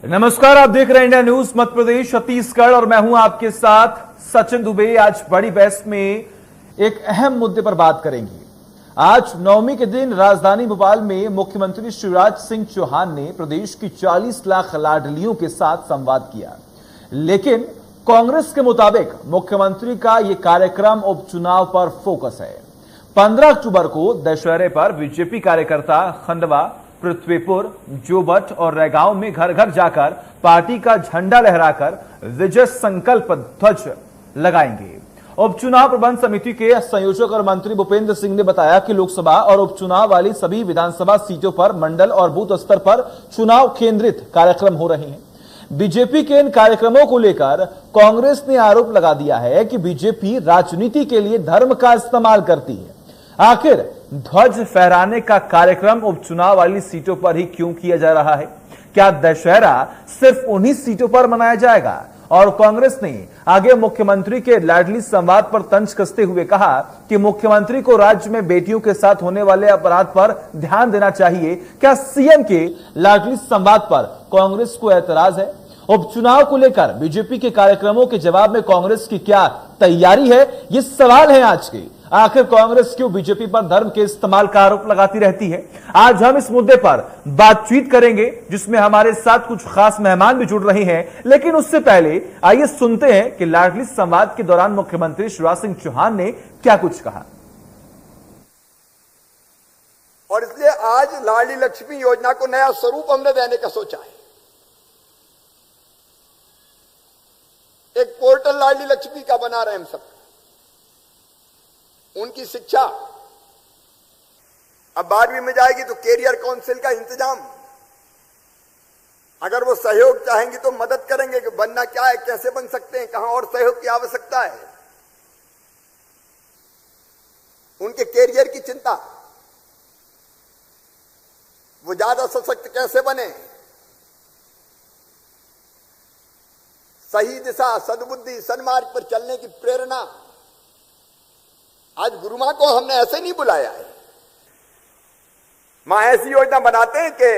नमस्कार, आप देख रहे हैं इंडिया न्यूज मध्य प्रदेश छत्तीसगढ़ और मैं हूं आपके साथ सचिन दुबे। आज बड़ी बहस में एक अहम मुद्दे पर बात करेंगे। आज नवमी के दिन राजधानी भोपाल में मुख्यमंत्री शिवराज सिंह चौहान ने प्रदेश की 40 लाख लाडलियों के साथ संवाद किया, लेकिन कांग्रेस के मुताबिक मुख्यमंत्री का यह कार्यक्रम उपचुनाव पर फोकस है। 15 अक्टूबर को दशहरे पर बीजेपी कार्यकर्ता खंडवा, पृथ्वीपुर, जोबट और रैगांव में घर घर जाकर पार्टी का झंडा लहराकर विजय संकल्प ध्वज लगाएंगे। उपचुनाव प्रबंध समिति के संयोजक और मंत्री भूपेंद्र सिंह ने बताया कि लोकसभा और उपचुनाव वाली सभी विधानसभा सीटों पर मंडल और बूथ स्तर पर चुनाव केंद्रित कार्यक्रम हो रहे हैं। बीजेपी के इन कार्यक्रमों को लेकर कांग्रेस ने आरोप लगा दिया है कि बीजेपी राजनीति के लिए धर्म का इस्तेमाल करती है। आखिर ध्वज फहराने का कार्यक्रम उपचुनाव वाली सीटों पर ही क्यों किया जा रहा है? क्या दशहरा सिर्फ उन्हीं सीटों पर मनाया जाएगा? और कांग्रेस ने आगे मुख्यमंत्री के लाडली संवाद पर तंज कसते हुए कहा कि मुख्यमंत्री को राज्य में बेटियों के साथ होने वाले अपराध पर ध्यान देना चाहिए। क्या सीएम के लाडली संवाद पर कांग्रेस को ऐतराज है? उपचुनाव को लेकर बीजेपी के कार्यक्रमों के जवाब में कांग्रेस की क्या तैयारी है? ये सवाल है आज के। आखिर कांग्रेस क्यों बीजेपी पर धर्म के इस्तेमाल का आरोप लगाती रहती है? आज हम इस मुद्दे पर बातचीत करेंगे, जिसमें हमारे साथ कुछ खास मेहमान भी जुड़ रहे हैं। लेकिन उससे पहले आइए सुनते हैं कि लाडली संवाद के दौरान मुख्यमंत्री शिवराज सिंह चौहान ने क्या कुछ कहा। और इसलिए आज लाडली लक्ष्मी योजना को नया स्वरूप हमने देने का सोचा है। एक पोर्टल लाडली लक्ष्मी का बना रहे हम सब। उनकी शिक्षा अब 12वीं में जाएगी तो कैरियर काउंसिल का इंतजाम, अगर वो सहयोग चाहेंगी तो मदद करेंगे कि बनना क्या है, कैसे बन सकते हैं, कहां और सहयोग की आवश्यकता है। उनके कैरियर की चिंता, वो ज्यादा सशक्त कैसे बने, सही दिशा, सद्बुद्धि, सन्मार्ग पर चलने की प्रेरणा। आज गुरु मां को हमने ऐसे नहीं बुलाया है। मां ऐसी योजना बनाते हैं कि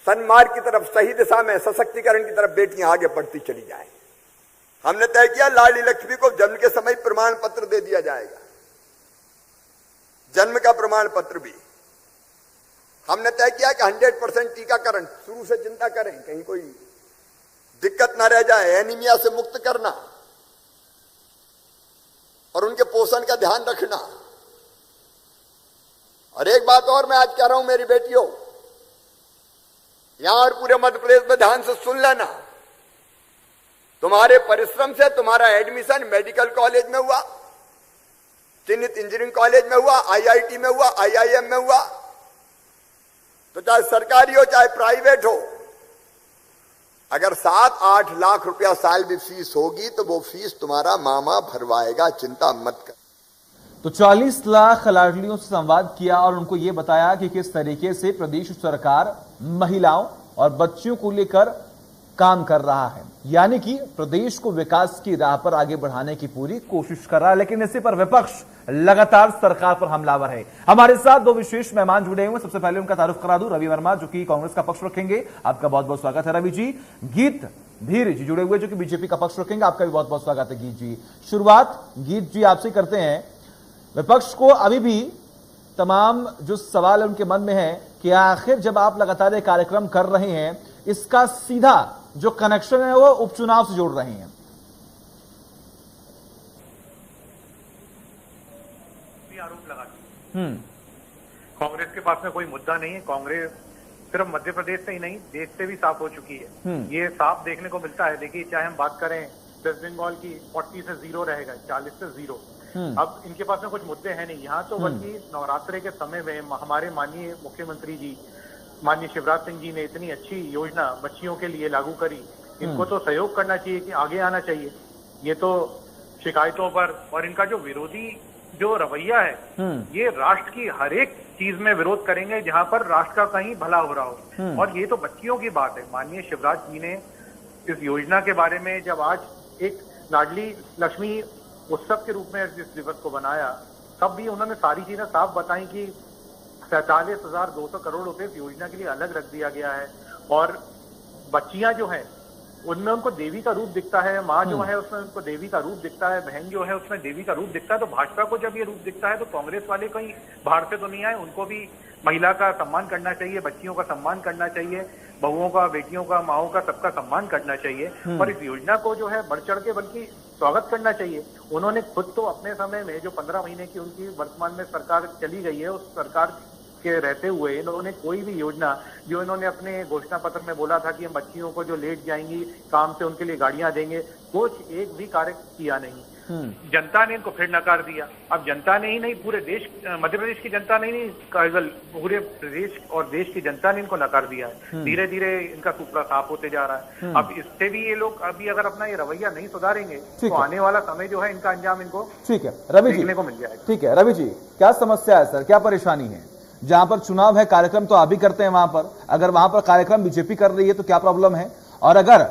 सन्मार्ग की तरफ, सही दिशा में, सशक्तिकरण की तरफ बेटियां आगे बढ़ती चली जाए। हमने तय किया लाडली लक्ष्मी को जन्म के समय प्रमाण पत्र दे दिया जाएगा, जन्म का प्रमाण पत्र भी। हमने तय किया कि 100% टीकाकरण, शुरू से चिंता करें कहीं कोई दिक्कत ना रह जाए, एनीमिया से मुक्त करना और उनके पोषण का ध्यान रखना। और एक बात और मैं आज कह रहा हूं मेरी बेटियों, यहां और पूरे मध्य प्रदेश में ध्यान से सुन लेना। तुम्हारे परिश्रम से तुम्हारा एडमिशन मेडिकल कॉलेज में हुआ, चिन्हित इंजीनियरिंग कॉलेज में हुआ, आईआईटी में हुआ, आईआईएम में हुआ, तो चाहे सरकारी हो चाहे प्राइवेट हो, अगर 7-8 लाख रुपया साल भी फीस होगी तो वो फीस तुम्हारा मामा भरवाएगा, चिंता मत कर। तो 40 लाख लाडलियों से संवाद किया और उनको ये बताया कि किस तरीके से प्रदेश सरकार महिलाओं और बच्चियों को लेकर काम कर रहा है, यानी कि प्रदेश को विकास की राह पर आगे बढ़ाने की पूरी कोशिश कर रहा है। लेकिन इसी पर विपक्ष लगातार सरकार पर हमलावर है। हमारे साथ दो विशेष मेहमान जुड़े हुए। सबसे पहले उनका तारुफ करा दूं, रवि वर्मा जो कि कांग्रेस का पक्ष रखेंगे। आपका बहुत बहुत स्वागत है रवि जी। गीत धीर जी जुड़े हुए जो कि बीजेपी का पक्ष रखेंगे। आपका भी बहुत बहुत स्वागत है गीत जी। शुरुआत गीत जी आपसे करते हैं। विपक्ष को अभी भी तमाम जो सवाल उनके मन में है कि आखिर जब आप लगातार ये कार्यक्रम कर रहे हैं, इसका सीधा जो कनेक्शन है वो उपचुनाव से जोड़ रहे हैं। आरोप लगाते कांग्रेस के पास में कोई मुद्दा नहीं है। कांग्रेस सिर्फ मध्य प्रदेश से ही नहीं, देश से भी साफ हो चुकी है। ये साफ देखने को मिलता है। देखिए, चाहे हम बात करें वेस्ट बंगाल की, 40 से 0 रहेगा, 40 से 0। अब इनके पास में कुछ मुद्दे हैं नहीं यहाँ तो, बल्कि नवरात्रे के समय में हमारे माननीय मुख्यमंत्री जी, माननीय शिवराज सिंह जी ने इतनी अच्छी योजना बच्चियों के लिए लागू करी। इनको तो सहयोग करना चाहिए, कि आगे आना चाहिए। ये तो शिकायतों पर और इनका जो विरोधी जो रवैया है, ये राष्ट्र की हर एक चीज में विरोध करेंगे जहां पर राष्ट्र का कहीं भला हो रहा हो। और ये तो बच्चियों की बात है। माननीय शिवराज जी ने इस योजना के बारे में जब आज एक लाडली लक्ष्मी उत्सव के रूप में इस दिवस को बनाया, तब भी उन्होंने सारी चीजें साफ बताई कि 47,200 करोड़ रुपए इस योजना के लिए अलग रख दिया गया है। और बच्चियां जो हैं उनमें उनको देवी का रूप दिखता है, माँ जो है उसमें उनको देवी का रूप दिखता है, बहन जो है उसमें देवी का रूप दिखता है। तो भाजपा को जब ये रूप दिखता है तो कांग्रेस वाले कहीं बाहर से तो नहीं आए, उनको भी महिला का सम्मान करना चाहिए, बच्चियों का सम्मान करना चाहिए, बहुओं का, बेटियों का, माओं का, सबका सम्मान करना चाहिए। और इस योजना को जो है बढ़ चढ़ के बल्कि स्वागत करना चाहिए। उन्होंने खुद तो अपने समय में जो 15 महीने की उनकी वर्तमान में सरकार चली गई है, उस सरकार के रहते हुए इन्होंने कोई भी योजना जो इन्होंने अपने घोषणा पत्र में बोला था कि हम बच्चियों को जो लेट जाएंगी काम से उनके लिए गाड़ियां देंगे, कुछ एक भी कार्य किया नहीं। जनता ने इनको फिर नकार दिया। अब जनता ने ही नहीं, पूरे देश, मध्य प्रदेश की जनता ने नहीं, केवल पूरे प्रदेश और देश की जनता ने इनको नकार दिया है। धीरे धीरे इनका सुपड़ा साफ होते जा रहा है। अब इससे भी ये लोग अभी अगर अपना ये रवैया नहीं सुधारेंगे तो आने वाला समय जो है इनका अंजाम इनको ठीक है रवि जी देखने को मिल जाएगा। ठीक है रवि जी, क्या समस्या है सर, क्या परेशानी है? जहां पर चुनाव है कार्यक्रम तो आप भी करते हैं, वहां पर अगर वहां पर कार्यक्रम बीजेपी कर रही है तो क्या प्रॉब्लम है? और अगर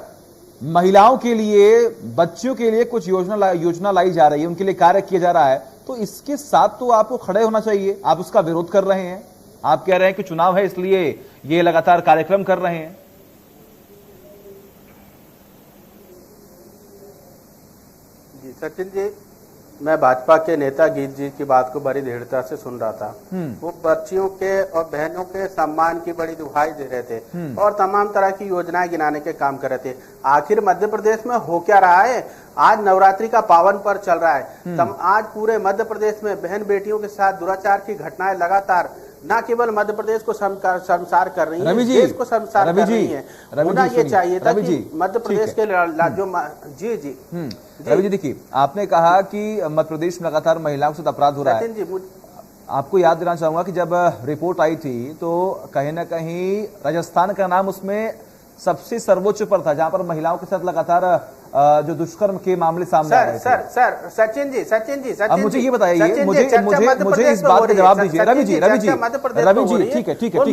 महिलाओं के लिए, बच्चियों के लिए कुछ योजना लाई जा रही है, उनके लिए कार्य किया जा रहा है, तो इसके साथ तो आपको खड़े होना चाहिए। आप उसका विरोध कर रहे हैं, आप कह रहे हैं कि चुनाव है इसलिए ये लगातार कार्यक्रम कर रहे हैं। जी सचिन जी, मैं भाजपा के नेता गीत जी की बात को बड़ी दृढ़ता से सुन रहा था। वो बच्चियों के और बहनों के सम्मान की बड़ी दुहाई दे रहे थे और तमाम तरह की योजनाएं गिनाने के काम कर रहे थे। आखिर मध्य प्रदेश में हो क्या रहा है? आज नवरात्रि का पावन पर्व चल रहा है। आज पूरे मध्य प्रदेश में बहन बेटियों के साथ दुराचार की घटनाएं लगातार न केवल मध्य प्रदेश को शर्मसार कर रही है, देश को शर्मसार कर रही है। होना ये चाहिए था कि मध्य प्रदेश के जो जी रवि जी देखिए, आपने कहा कि मध्य प्रदेश में लगातार महिलाओं के साथ अपराध हो रहा है। आपको याद दिलाना चाहूंगा कि जब रिपोर्ट आई थी तो कहीं ना कहीं राजस्थान का नाम उसमें सबसे सर्वोच्च पर था, जहां पर महिलाओं के साथ लगातार जो दुष्कर्म के मामले सामने आ रहे थे। सर सचिन जी अब मुझे ये बताइए, मुझे इस बात का जवाब दीजिए। रवि जी ठीक है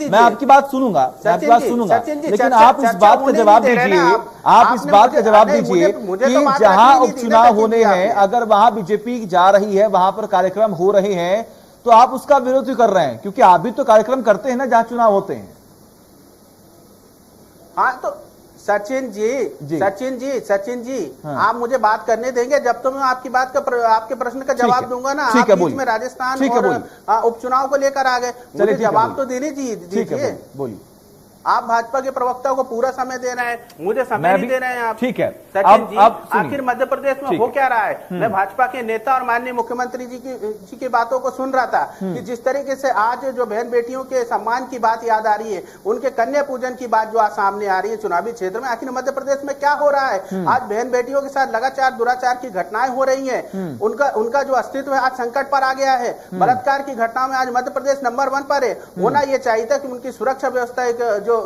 मैं आपकी बात सुनूंगा, मैं आपकी बात सुनूंगा, लेकिन आप इस बात का जवाब दीजिए, आप इस बात का जवाब दीजिए कि जहां उपचुनाव होने हैं, अगर वहां बीजेपी जा रही है, वहां पर कार्यक्रम हो रहे हैं, तो आप उसका विरोध क्यों कर रहे हैं? क्योंकि आप भी तो कार्यक्रम करते हैं ना जहां चुनाव होते हैं। हाँ तो सचिन जी हाँ। आप मुझे बात करने देंगे जब तो मैं आपकी बात का, आपके प्रश्न का जवाब दूंगा ना। आप बीच में राजस्थान और उपचुनाव को लेकर आ गए, मुझे जवाब तो देने दीजिए। बोलिए। आप भाजपा के प्रवक्ता को पूरा समय दे रहे हैं, मुझे समय नहीं दे रहे हैं आप। ठीक है सचिन जी, आखिर मध्य प्रदेश में हो क्या रहा है? मैं भाजपा के नेता और माननीय मुख्यमंत्री जी की बातों को सुन रहा था कि जिस तरीके से आज जो बहन बेटियों के सम्मान की बात याद आ रही है, उनके कन्या पूजन की बात जो आज सामने आ रही है चुनावी क्षेत्र में, आखिर मध्य प्रदेश में क्या हो रहा है? आज बहन बेटियों के साथ लगातार दुराचार की घटनाएं हो रही है, उनका जो अस्तित्व है आज संकट पर आ गया है। बलात्कार की घटनाओं में आज मध्य प्रदेश नंबर 1 पर है। होना यह चाहिए था कि उनकी सुरक्षा व्यवस्था जो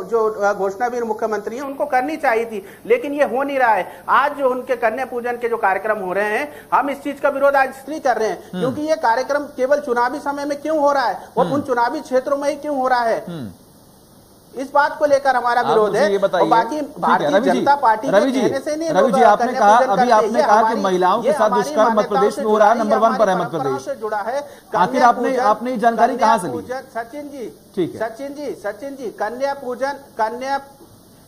घोषणावीर मुख्यमंत्री हैं उनको करनी चाहिए थी, लेकिन ये हो नहीं रहा है। आज जो उनके कन्या पूजन के जो कार्यक्रम हो रहे हैं, हम इस चीज का विरोध आज इसलिए कर रहे हैं क्योंकि ये कार्यक्रम केवल चुनावी समय में क्यों हो रहा है और उन चुनावी क्षेत्रों में ही क्यों हो रहा है, इस बात को लेकर हमारा विरोध है। और बाकी भारतीय जनता पार्टी के कहने से नहीं। रवि जी, आपने कहा कि महिलाओं के साथ दुष्कर्म मध्य प्रदेश में हो रहा है, नंबर 1 पर है मध्य प्रदेश से जुड़ा है। आखिर आपने जानकारी कहां से ली? सचिन जी ठीक है, सचिन जी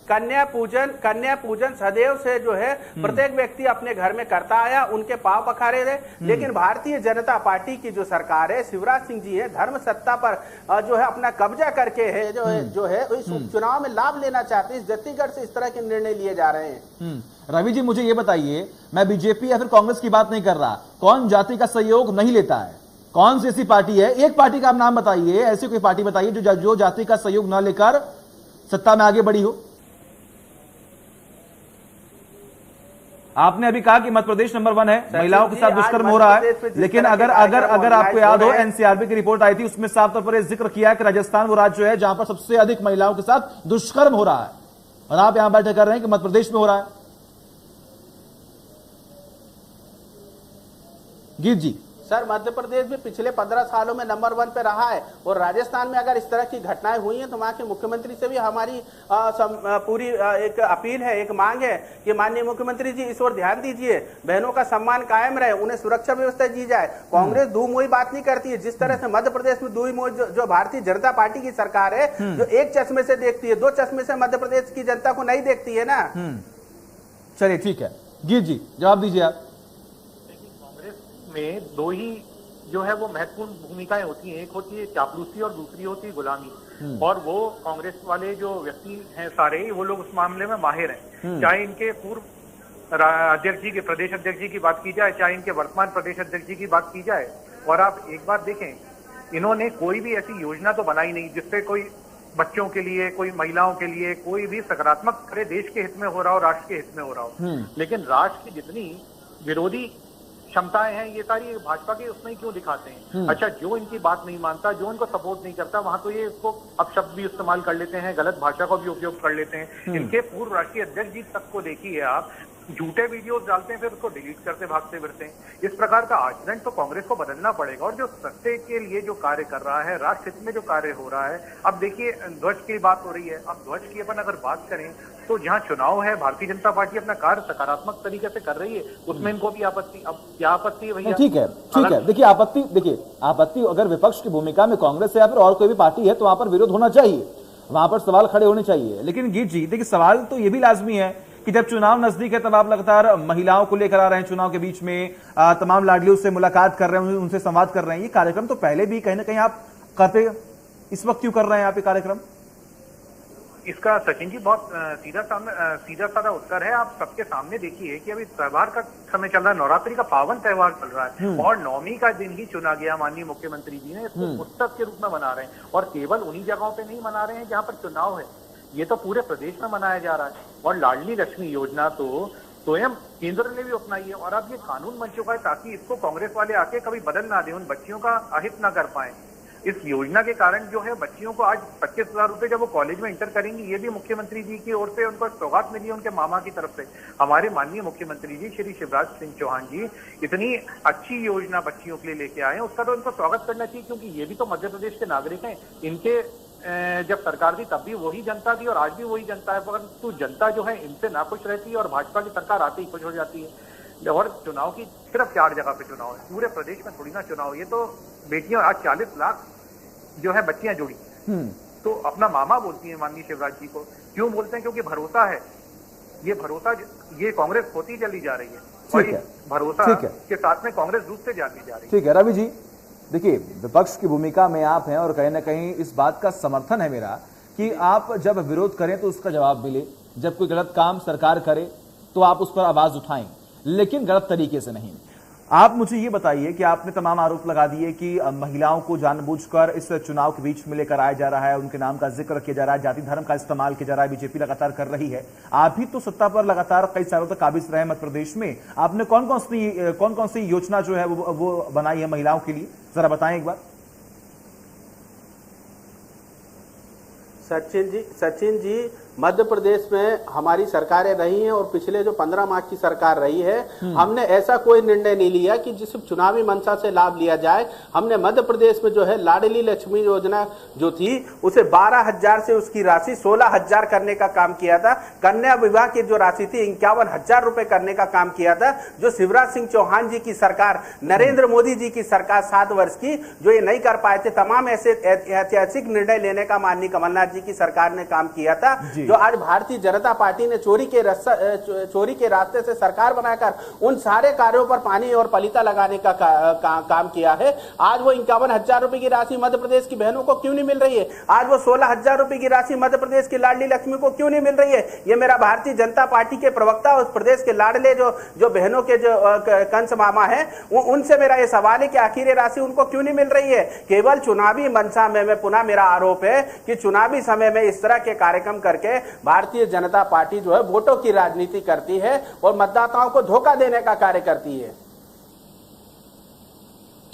कन्या पूजन सदैव से जो है प्रत्येक व्यक्ति अपने घर में करता आया, उनके पांव पखारे रहे। लेकिन भारतीय जनता पार्टी की जो सरकार है, शिवराज सिंह जी है, धर्म सत्ता पर जो है अपना कब्जा करके है जो है इस उपचुनाव में लाभ लेना चाहते हैं। इस जातिगत से इस तरह के निर्णय लिए जा रहे हैं। रवि जी, मुझे ये बताइए, मैं बीजेपी या फिर कांग्रेस की बात नहीं कर रहा, कौन जाति का सहयोग नहीं लेता है? कौन सी ऐसी पार्टी है? एक पार्टी का आप नाम बताइए, ऐसी कोई पार्टी बताइए जो जाति का सहयोग न लेकर सत्ता में आगे बढ़ी हो। आपने अभी कहा कि मध्य प्रदेश नंबर 1 है, महिलाओं के साथ दुष्कर्म हो रहा है, लेकिन अगर आपको याद हो, एनसीआरबी की रिपोर्ट आई थी, उसमें साफ तौर पर जिक्र किया है कि राजस्थान वो राज्य है जहां पर सबसे अधिक महिलाओं के साथ दुष्कर्म हो रहा है, और आप यहां बैठे कर रहे हैं कि मध्य प्रदेश में हो रहा है। गीत जी, सर मध्य प्रदेश भी पिछले 15 सालों में नंबर 1 पे रहा है, और राजस्थान में अगर इस तरह की घटनाएं हुई हैं तो वहां के मुख्यमंत्री से भी हमारी पूरी एक अपील है, एक मांग है कि माननीय मुख्यमंत्री जी इस ओर ध्यान दीजिए, बहनों का सम्मान कायम रहे, उन्हें सुरक्षा व्यवस्था दी जाए। कांग्रेस दो मुई बात नहीं करती है, जिस तरह से मध्य प्रदेश में दो मुई जो भारतीय जनता पार्टी की सरकार है जो एक चश्मे से देखती है, दो चश्मे से मध्य प्रदेश की जनता को नहीं देखती है ना। चलिए ठीक है, गिर जी जवाब दीजिए आप। में दो ही जो है वो महत्वपूर्ण भूमिकाएं होती हैं, एक होती है चापलूसी और दूसरी होती है गुलामी। और वो कांग्रेस वाले जो व्यक्ति हैं सारे वो लोग उस मामले में माहिर हैं। चाहे इनके पूर्व अध्यक्ष जी के प्रदेश अध्यक्ष जी की बात की जाए, चाहे इनके वर्तमान प्रदेश अध्यक्ष जी की बात की जाए। और आप एक बात देखें, इन्होंने कोई भी ऐसी योजना तो बनाई नहीं जिससे कोई बच्चों के लिए, कोई महिलाओं के लिए कोई भी सकारात्मक करे देश के हित में हो रहा हो, राष्ट्र के हित में हो रहा हो। लेकिन राष्ट्र की जितनी विरोधी क्षमताएं हैं ये सारी भाजपा के उसमें क्यों दिखाते हैं। अच्छा, जो इनकी बात नहीं मानता, जो इनको सपोर्ट नहीं करता, वहां तो ये इसको अपशब्द भी इस्तेमाल कर लेते हैं, गलत भाषा का भी उपयोग कर लेते हैं। इनके पूर्व राष्ट्रीय अध्यक्ष जी तक को देखिए आप, झूठे वीडियोस डालते हैं फिर उसको डिलीट करते भागते फिरते हैं। इस प्रकार का आचरण तो कांग्रेस को बदलना पड़ेगा। और जो सत्य के लिए जो कार्य कर रहा है, राष्ट्र हित में जो कार्य हो रहा है, अब देखिए ध्वज की बात हो रही है। अब ध्वज की अपन अगर बात करें तो जहां चुनाव है भारतीय जनता पार्टी अपना कार्य सकारात्मक तरीके से कर रही है, उसमें इनको भी आपत्ति। अब क्या आपत्ति है भैया? ठीक है, ठीक है। देखिए आपत्ति अगर विपक्ष की भूमिका में कांग्रेस है या फिर और कोई भी पार्टी है तो वहां पर विरोध होना चाहिए, वहां पर सवाल खड़े होने चाहिए। लेकिन गीत जी देखिए, सवाल तो ये भी लाजमी है कि जब चुनाव नजदीक है तब आप लगातार महिलाओं को लेकर आ रहे हैं, चुनाव के बीच में तमाम लाडलियों से मुलाकात कर रहे हैं, उनसे संवाद कर रहे हैं। ये कार्यक्रम तो पहले भी कहीं ना कहीं आप करते, इस वक्त क्यों कर रहे हैं आप ये कार्यक्रम? इसका सचिन जी बहुत सीधा साधा उत्तर है। आप सबके सामने देखिए कि अभी त्योहार का समय चल रहा है, नवरात्रि का पावन त्योहार चल रहा है और नवमी का दिन ही चुना गया। माननीय मुख्यमंत्री जी ने इसको उत्सव के रूप में मना रहे हैं, और केवल उन्हीं जगहों पे नहीं मना रहे हैं जहां पर चुनाव है, ये तो पूरे प्रदेश में मनाया जा रहा है। और लाडली लक्ष्मी योजना तो स्वयं केंद्र ने भी अपनाई है, और अब ये कानून बन चुका है ताकि इसको कांग्रेस वाले आके कभी बदल ना दे, उन बच्चियों का अहित ना कर पाए। इस योजना के कारण जो है बच्चियों को आज 25,000 रुपए जब वो कॉलेज में इंटर करेंगी, ये भी मुख्यमंत्री जी की ओर से उनको सौगात मिली है उनके मामा की तरफ से। हमारे माननीय मुख्यमंत्री जी श्री शिवराज सिंह चौहान जी इतनी अच्छी योजना बच्चियों के लिए लेके आए हैं, उसका तो इनको स्वागत करना चाहिए, क्योंकि ये भी तो मध्य प्रदेश के नागरिक हैं। इनके जब सरकार थी तब भी वही जनता थी और आज भी वही जनता है, परंतु जनता जो है इनसे नाखुश रहती है और भाजपा की सरकार आते ही खुश हो जाती है। और चुनाव की सिर्फ 4 जगह पे चुनाव है, पूरे प्रदेश में थोड़ी ना चुनाव। ये तो बेटियां आज 40 लाख जो है बच्चियां जुड़ी, तो अपना मामा बोलती हैं माननीय शिवराज जी को। क्यों बोलते हैं? क्योंकि भरोसा है, ये भरोसा ये कांग्रेस खोती चली जा रही है, और इस भरोसा के साथ में कांग्रेस दूसरे जाती जा रही है। ठीक है रवि जी, देखिए विपक्ष की भूमिका में आप हैं और कहीं ना कहीं इस बात का समर्थन है मेरा कि आप जब विरोध करें तो उसका जवाब मिले, जब कोई गलत काम सरकार करे तो आप उस पर आवाज उठाएं, लेकिन गलत तरीके से नहीं। आप मुझे ये बताइए कि आपने तमाम आरोप लगा दिए कि महिलाओं को जानबूझकर इस चुनाव के बीच में लेकर आया जा रहा है, उनके नाम का जिक्र किया जा रहा है, जाति धर्म का इस्तेमाल किया जा रहा है, बीजेपी लगातार कर रही है। आप भी तो सत्ता पर लगातार कई सालों तक काबिज रहे मध्य प्रदेश में, आपने कौन कौन सी योजना जो है वो बनाई है महिलाओं के लिए, जरा बताएं एक बार। सचिन जी मध्य प्रदेश में हमारी सरकारें रही हैं, और पिछले जो 15 मार्च की सरकार रही है, हमने ऐसा कोई निर्णय नहीं लिया कि जिस चुनावी मंशा से लाभ लिया जाए। हमने मध्य प्रदेश में जो है लाडली लक्ष्मी योजना जो थी उसे 12,000 से उसकी राशि 16,000 करने का काम किया था। कन्या विवाह की जो राशि थी 51,000 रुपए करने का काम किया था। जो शिवराज सिंह चौहान जी की सरकार, नरेंद्र मोदी जी की सरकार 7 वर्ष की, जो ये नहीं कर पाए थे, तमाम ऐसे ऐतिहासिक निर्णय लेने का माननीय कमलनाथ जी की सरकार ने काम किया था। जो आज भारतीय जनता पार्टी ने चोरी के रास्ते से सरकार बनाकर उन सारे कार्यों पर पानी और पलीता लगाने का काम किया है। आज वो 51,000 रुपए की राशि मध्य प्रदेश की बहनों को क्यों नहीं मिल रही है? आज वो 16,000 रुपए की राशि मध्य प्रदेश की लाडली लक्ष्मी को क्यों नहीं मिल रही है? ये मेरा भारतीय जनता पार्टी के प्रवक्ता उस प्रदेश के लाडले जो बहनों के जो कंस मामा है, उनसे मेरा ये सवाल है कि आखिर ये राशि उनको क्यों नहीं मिल रही है? केवल चुनावी मंशा में पुनः मेरा आरोप है कि चुनावी समय में इस तरह के कार्यक्रम करके भारतीय जनता पार्टी जो है वोटों की राजनीति करती है और मतदाताओं को धोखा देने का कार्य करती है।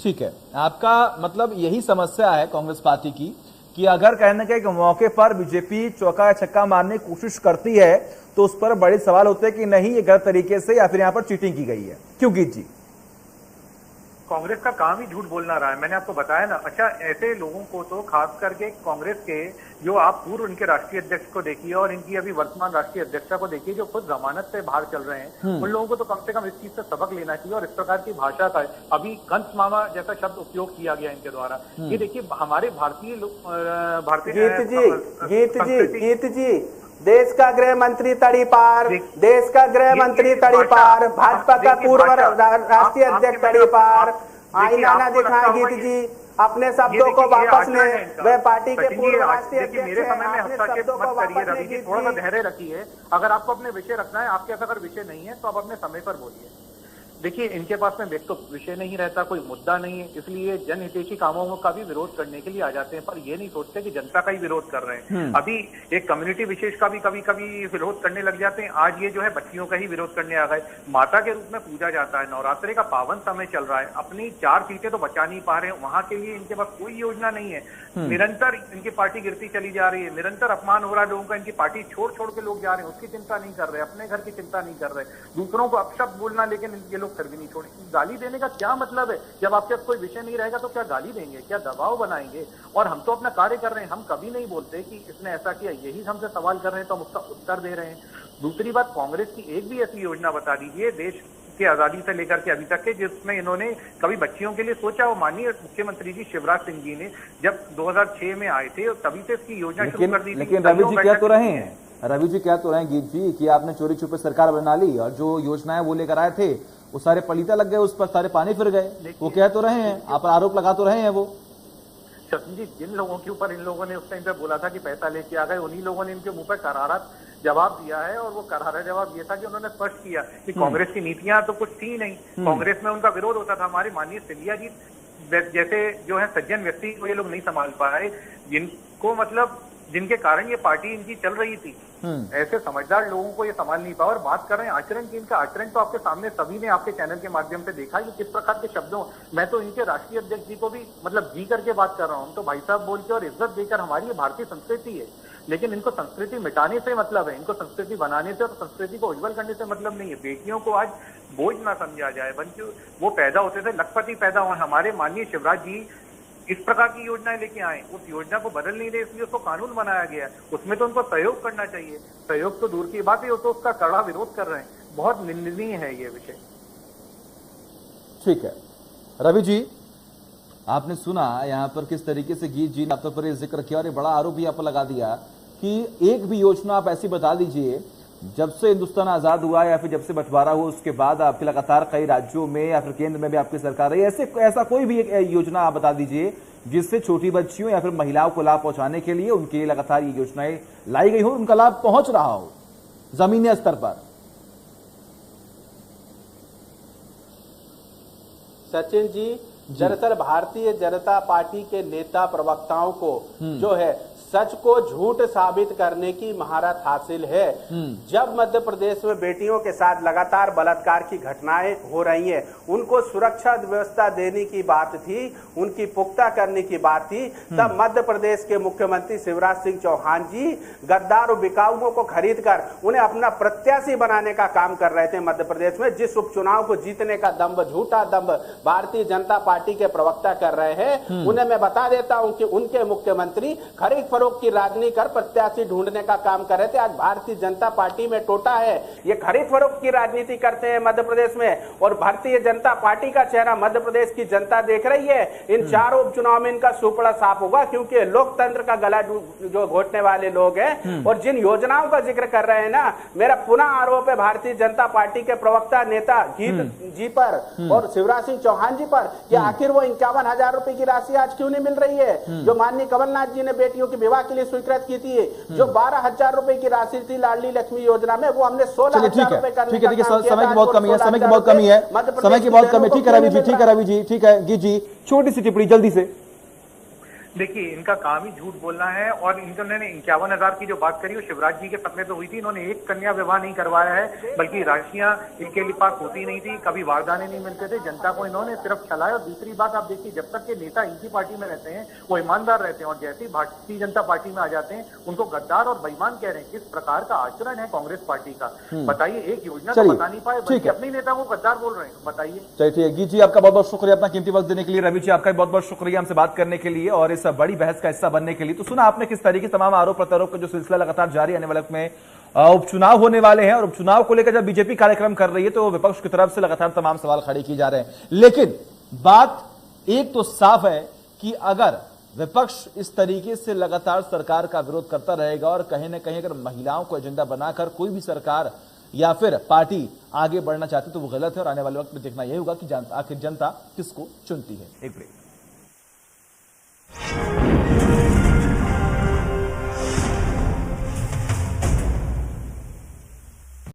ठीक है, आपका मतलब यही समस्या है कांग्रेस पार्टी की कि अगर कहने के मौके पर बीजेपी चौका छक्का मारने की कोशिश करती है तो उस पर बड़े सवाल होते हैं कि नहीं ये गलत तरीके से या फिर यहां पर चीटिंग की गई है। क्यों गीत जी? कांग्रेस का काम ही झूठ बोलना रहा है, मैंने आपको बताया ना। अच्छा, ऐसे लोगों को तो खास करके कांग्रेस के जो आप पूर्व उनके राष्ट्रीय अध्यक्ष को देखिए और इनकी अभी वर्तमान राष्ट्रीय अध्यक्षा को देखिए, जो खुद जमानत से बाहर चल रहे हैं, उन लोगों को तो कम से कम इस चीज से सबक लेना चाहिए। और इस प्रकार की भाषा का अभी कंस मामा जैसा शब्द उपयोग किया गया इनके द्वारा। ये देखिए, हमारे भारतीय गीत जी देश का गृह मंत्री तड़ी पार, देश का गृह मंत्री तड़ी पार, भाजपा का पूर्व राष्ट्रीय अध्यक्ष तड़ी पार, आईना ना दिखाएं गीत जी, अपने शब्दों को वापस लें। वह पार्टी के पूर्व राष्ट्रीय अध्यक्ष मेरे समय में हस्तक्षेप मत करिए रवि जी, थोड़ा सा धैर्य रखिए। अगर आपको अपने विषय रखना है, आपके पास अगर विषय नहीं है तो आप अपने समय पर बोलिए। देखिए, इनके पास में एक तो विषय नहीं रहता, कोई मुद्दा नहीं है, इसलिए जनहितैषी कामों का भी विरोध करने के लिए आ जाते हैं, पर ये नहीं सोचते कि जनता का ही विरोध कर रहे हैं। अभी एक कम्युनिटी विशेष का भी कभी कभी विरोध करने लग जाते हैं। आज ये जो है बच्चियों का ही विरोध करने आ गए। माता के रूप में पूजा जाता है, नवरात्रि का पावन समय चल रहा है, अपनी 4 सीटें तो बचा नहीं पा रहे हैं, वहां के लिए इनके पास कोई योजना नहीं है। निरंतर इनकी पार्टी गिरती चली जा रही है, निरंतर अपमान हो रहा है लोगों का, इनकी पार्टी छोड़ छोड़ के लोग जा रहे हैं, उसकी चिंता नहीं कर रहे, अपने घर की चिंता नहीं कर रहे, दूसरों को अपशब्द बोलना, लेकिन ये लोग फिर भी नहीं छोड़े। गाली देने का क्या मतलब है? जब आपके पास कोई विषय नहीं रहेगा तो क्या गाली देंगे, क्या दबाव बनाएंगे? और हम तो अपना कार्य कर रहे हैं, हम कभी नहीं बोलते कि इसने ऐसा किया, यही हमसे सवाल कर रहे हैं तो हम उसका उत्तर दे रहे हैं। दूसरी बात, कांग्रेस की एक भी ऐसी योजना बता दीजिए देश की आजादी से लेकर के अभी तक के जिसमें इन्होंने कभी बच्चियों के लिए सोचा हो। माननीय मुख्यमंत्री जी शिवराज सिंह जी ने जब 2006 में आए थे तभी से इसकी योजना शुरू कर दी थी। लेकिन रवि जी क्या तो रहे हैं, रवि जी क्या तो रहे हैं गीत जी, कि आपने चोरी छुपे सरकार बना ली और जो योजनाएं वो लेकर आए थे वो सारे पलीता लग गए, उस पर सारे पानी फिर गए। वो कह तो रहे हैं, आप आरोप लगा तो रहे हैं वो। सचिन जी, जिन लोगों के ऊपर इन लोगों ने उस टाइम पे बोला था कि पैसा लेके आ गए, उन्हीं लोगों ने इनके मुंह पर करारा जवाब दिया है। और वो करारा जवाब ये था कि उन्होंने स्पष्ट किया कि कांग्रेस की नीतियां तो कुछ थी नहीं, कांग्रेस में उनका विरोध होता था। हमारे माननीय सिंधिया जी जैसे जो है सज्जन व्यक्ति को ये लोग नहीं संभाल पाए, जिनको मतलब जिनके कारण ये पार्टी इनकी चल रही थी, ऐसे समझदार लोगों को ये संभाल नहीं पाया। और बात कर रहे हैं आचरण की, इनका आचरण तो आपके सामने सभी ने आपके चैनल के माध्यम से देखा कि किस प्रकार के शब्दों, मैं तो इनके राष्ट्रीय अध्यक्ष जी को भी मतलब जी करके बात कर रहा हूँ, तो भाई साहब बोल के और इज्जत देकर, हमारी ये भारतीय संस्कृति है। लेकिन इनको संस्कृति मिटाने से मतलब है, इनको संस्कृति बनाने से और संस्कृति को उज्जवल करने से मतलब नहीं है। बेटियों को आज बोझ ना समझा जाए, बल्कि वो पैदा होते थे लखपति पैदा हुए। हमारे माननीय शिवराज जी इस प्रकार की योजनाएं लेके आए, उस योजना को बदल नहीं रहे, इसलिए उसको कानून बनाया गया है। उसमें तो उनको सहयोग करना चाहिए, सहयोग तो दूर की बात है, वो तो उसका कड़ा विरोध कर रहे हैं। बहुत निंदनीय है ये विषय। ठीक है रवि जी, आपने सुना यहाँ पर किस तरीके से गीत जी ने आप पर जिक्र किया और ये बड़ा आरोप भी आप पर लगा दिया कि एक भी योजना आप ऐसी बता दीजिए जब से हिंदुस्तान आजाद हुआ या फिर जब से बंटवारा हुआ उसके बाद आपके लगातार कई राज्यों में या फिर केंद्र में भी आपकी सरकार रही, ऐसा कोई भी एक योजना आप बता दीजिए जिससे छोटी बच्चियों या फिर महिलाओं को लाभ पहुंचाने के लिए उनके लिए लगातार ये योजनाएं लाई गई हो, उनका लाभ पहुंच रहा हो जमीनी स्तर पर। सचिन जी, दरअसल भारतीय जनता पार्टी के नेता प्रवक्ताओं को जो है सच को झूठ साबित करने की महारत हासिल है। जब मध्य प्रदेश में बेटियों के साथ लगातार बलात्कार की घटनाएं हो रही हैं, उनको सुरक्षा व्यवस्था देने की बात थी, उनकी पुख्ता करने की बात थी, तब मध्य प्रदेश के मुख्यमंत्री शिवराज सिंह चौहान जी गद्दार और बिकाऊओं को खरीद कर उन्हें अपना प्रत्याशी बनाने का काम कर रहे थे। मध्य प्रदेश में जिस उपचुनाव को जीतने का दम्भ, झूठा दम्भ भारतीय जनता पार्टी के प्रवक्ता कर रहे हैं, उन्हें मैं बता देता हूं कि उनके मुख्यमंत्री खरीद फरोख्त की राजनीति कर प्रत्याशी ढूंढने का काम कर रहे थे। आज भारतीय जनता पार्टी में टोटा है, ये खरीद फरोख्त की राजनीति करते हैं मध्य प्रदेश में, और भारतीय जनता पार्टी का चेहरा मध्य प्रदेश की जनता देख रही है। इन चारों उपचुनाव में इनका सुपड़ा साफ होगा, क्योंकि लोकतंत्र का गला जो घोटने वाले लोग हैं और जिन योजनाओं का जिक्र कर रहे हैं ना, मेरा पुनः आरोप है भारतीय जनता पार्टी के प्रवक्ता नेता गीत जी पर और शिवराज सिंह चौहान जी पर कि आखिर वो 51,000 रुपए की राशि आज क्यों नहीं मिल रही है जो माननीय कमलनाथ जी ने बेटियों के विवाह के लिए स्वीकृत की थी। जो 12,000 रुपए की राशि थी लाडली लक्ष्मी योजना में, वो हमने 16,000 रुपए करने का काम किया। समय की बहुत कमी है, समय की बहुत कमी है, समय की बहुत कमी। ठीक है रवि जी, ठीक है रवि जी, ठीक है गीत जी, छोटी सी टिप्पणी जल्दी से। देखिए, इनका काम ही झूठ बोलना है और इन्होंने 51,000 की जो बात करी वो शिवराज जी के सपने पे हुई थी। इन्होंने एक कन्या विवाह नहीं करवाया है, बल्कि राशियां इनके लिए पास होती नहीं थी, कभी वारदाने नहीं मिलते थे, जनता को इन्होंने सिर्फ छलाया। और दूसरी बात आप देखिए, जब तक के नेता इनकी पार्टी में रहते हैं वो ईमानदार रहते हैं और जैसे ही भारतीय जनता पार्टी में आ जाते हैं उनको गद्दार और बेईमान कह रहे हैं। किस प्रकार का आचरण है कांग्रेस पार्टी का, बताइए। एक योजना तो बता नहीं पाए, बल्कि अपने नेता को गद्दार बोल रहे हैं, बताइए। चलिए ठीक है, गीत जी आपका बहुत बहुत शुक्रिया अपना कीमती वक्त देने के लिए। रवि जी आपका बहुत बहुत शुक्रिया हमसे बात करने के लिए और इस बड़ी बहस का हिस्सा बनने के लिए। तो सुना आपने किस तरीके से तमाम आरोप प्रत्यारोप का जो सिलसिला लगातार जारी, आने वाले वक्त में उपचुनाव होने वाले हैं और उपचुनाव को लेकर जब बीजेपी कार्यक्रम कर रही है तो विपक्ष की तरफ से लगातार तमाम सवाल खड़े किए जा रहे हैं। लेकिन बात एक तो साफ है कि अगर विपक्ष इस तरीके से लगातार सरकार का विरोध करता रहेगा और कहीं ना कहीं अगर महिलाओं को एजेंडा बनाकर कोई भी सरकार या फिर पार्टी आगे बढ़ना चाहती तो वो गलत है और आने वाले वक्त में देखना यही होगा कि आखिर जनता किसको चुनती है। एक ब्रेक।